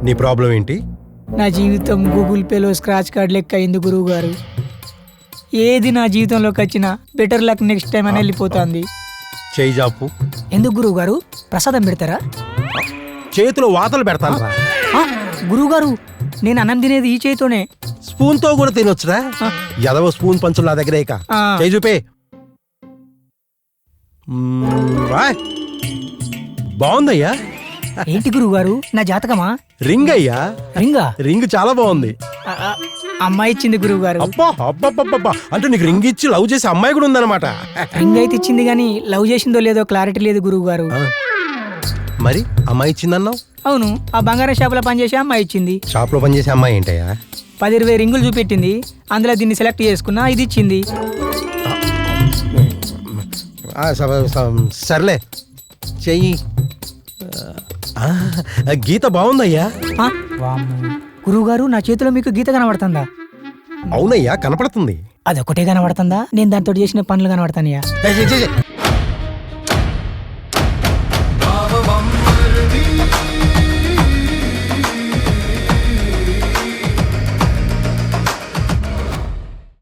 నీ ప్రాబ్లం ఏంటి? నా జీవితం గూగుల్ పేలో స్క్రాచ్ కార్డ్ లెక్క అయింది గురువు గారు. ఏది నా జీవితంలోకి వచ్చినా బెటర్ లక్ నెక్స్ట్ టైం అని వెళ్ళిపోతుంది. చేయి జాపు. ఎందుకు గురువు గారు? ప్రసాదం పెడతారా? చేతిలో వాతలు పెడతాను రా. గురువు గారు, నేను అన్నం తినేది ఈ చేతితోనే. స్పూన్ తో కూడా తినొచ్చురా. ఎదవ స్పూన్ పంచులు నా దగ్గర ఇక. చేయి చూపే. బాగుందయ్యా. ఏంటి గురువు గారు, నా జాతకమా? రింగ్ అయ్యా. రింగా? రింగ్ చాలా బాగుంది. అమ్మాయి ఇచ్చింది గురువు గారు. అబ్బా అబ్బా, అంటే నీకు రింగ్ ఇచ్చి లవ్ చేసే అమ్మాయి కూడా ఉందన్నమాట. రింగ్ అయితే ఇచ్చింది గానీ లవ్ చేసిందో లేదో క్లారిటీ లేదు గురువు గారు. మరి అమ్మాయి ఇచ్చిందన్నావు? అవును, ఆ బంగారం షాపులో పనిచేసే అమ్మాయి ఇచ్చింది. షాప్ లో పనిచేసే అమ్మాయి ఏంటయ్యా? 10-20 రింగులు చూపెట్టింది, అందులో దీన్ని సెలెక్ట్ చేసుకున్నా, ఇది ఇచ్చింది. సర్లే చెయ్యి. గీత బాగుందయ్యా. గురువు గారు, నా చేతిలో మీకు గీత కనబడుతుందా? అవునయ్యా, కనపడుతుంది. అదొకటే కనబడుతుందా? నేను దాంతో చేసిన పనులు కనబడతానయ్యా.